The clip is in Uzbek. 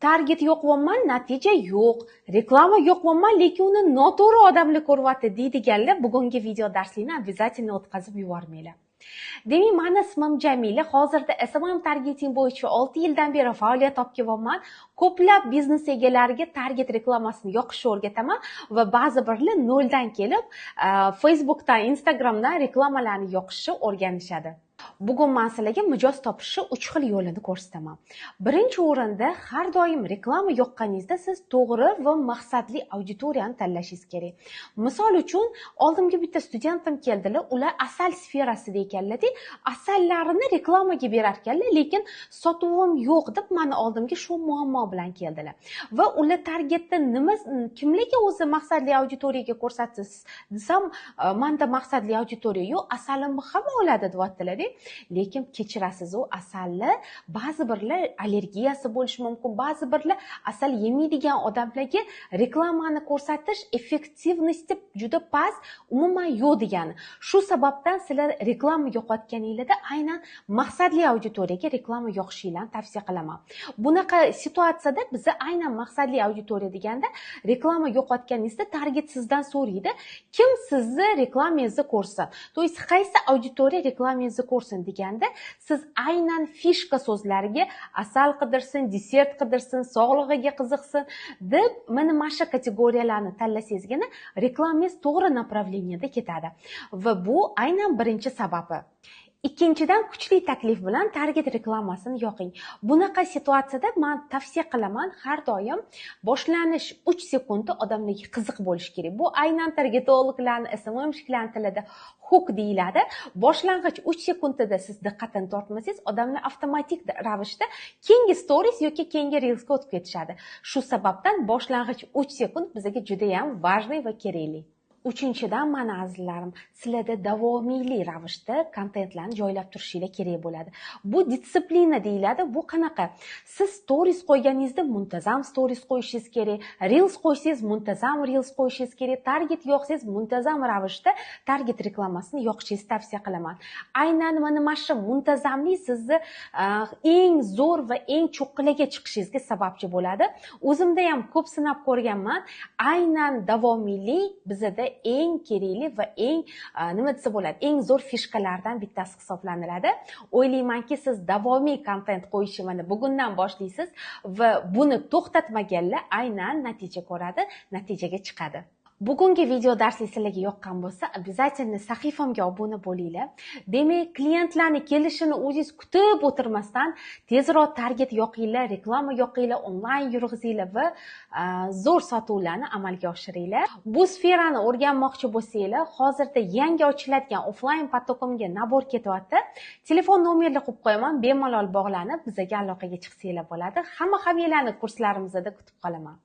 target yo'qyapman, natija yo'q, reklama yo'qyapman, lekin uni noto'g'ri odamlar ko'ryapti deydiganlar bugungi video darslikni обязательно o'tkazib yubormanglar. Demak, meni ismim Jamila. Hozirda SMM targeting bo'yicha 6 yildan beri faoliyat olib kelyapman. Ko'plab biznes egalariga target reklamasini yoqishni o'rgataman va ba'zi birlar noldan kelib Facebookdan, Instagramdan reklamalarni yoqishni o'rganishadi. Bugun men sizlarga mijoz topishni 3 xil yo'lini ko'rsataman. Birinchi o'rinda, har doim reklama yoqqaningizda siz to'g'ri va maqsadli auditoriyani tanlashingiz kerak. Misol uchun, oldimga bitta studentim keldilar, ular asal sferasida ekanlar-da, asallarini reklamaga berar ekanlar, lekin sotuvim yo'q deb meni oldimga shu muammo bilan keldilar. Va ular targetda kimlarga o'zi maqsadli auditoriyaga ko'rsatasiz desam, menda maqsadli auditoriya yo'q, asalimni hamma oladi deyaptilar. Lekin kechirasiz, u asalni ba'zi birlar allergiyasi bo'lishi mumkin, ba'zi birlar asal yemaydigan odamlarga reklamani ko'rsatish effektivnosti juda past, umuman yo'q degani. Shu sababdan sizlar reklama yo'qotganingizda aynan maqsadli auditoriyaga reklama yoqishinglarni tavsiya qilaman. Bunaqa situatsiyada biz aynan maqsadli auditoriya deganda reklama yo'qotganingizda target sizdan so'raydi, kim sizni reklamangizni ko'rsin. To есть qaysi auditoriya reklamangizni ko'rsin deganda siz aynan fishka so'zlariga asal qidirsin, desert qidirsin, sog'lig'iga qiziqsin deb mana shu kategoriyalarni tanlasangizgina reklamangiz to'g'ri направленияda ketadi. Va bu aynan birinchi sababi. Ikkinchidan, kuchli taklif bilan target reklamasini yoqing. Bunaqa situatsiyada men tavsiya qilaman, har doim boshlanish 3 sekundda odamlarga qiziq bo'lishi kerak. Bu aynan targetologlarning, SMM-shiklarning tilida hook deyiladi. Boshlang'ich 3 sekundda siz diqqatini tortmasangiz, odamlar avtomatik ravishda keyingi stories yoki keyingi reelsga o'tib ketishadi. Shu sababdan boshlang'ich 3 sekund bizga juda ham важный va kerakli. Uchinchidan, mana azizlarim, sizlarda davomiyli ravishda kontentlarni joylab turishinglar kerak bo'ladi. Bu disiplina deyiladi. Bu qanaqa? Siz stories qo'yganingizda muntazam stories qo'yishingiz kerak. Reels qo'ysangiz muntazam reels qo'yishingiz kerak. Target yoqsangiz muntazam ravishda target reklamasini yoqishingizni tavsiya qilaman. Aynan mana shu muntazamlik sizni eng zo'r va eng cho'qqilarga chiqishingizga sababchi bo'ladi. O'zimda ham ko'p sinab ko'rganman. Aynan davomiylik bizda eng kerakli va eng nima desa bo'ladi, eng zo'r fishkalardan bittasi hisoblanadi. O'ylaymanki, siz davomiy kontent qo'yishni mana bugundan boshlaysiz va buni to'xtatmaganlar aynan natija ko'radi, natijaga chiqadi. Bugungi video darsi sizlarga yoqqan bo'lsa, обязательно sahifamga obuna bo'linglar. Demak, klientlarni kelishini o'zingiz kutib o'tirmasdan tezroq target yoqinglar, reklama yoqinglar, onlayn yurg'izinglar va zo'r sotuvlarni amalga oshiringlar. Bu sferani o'rganmoqchi bo'lsanglar, hozirda yangi ochiladigan offline potokimga nabor ketyapti. Telefon nomerni qo'yib qo'yaman, bemalol bog'lanib bizga aloqaga chiqsanglar bo'ladi. Hamma-hammalarni kurslarimizda kutib qolaman.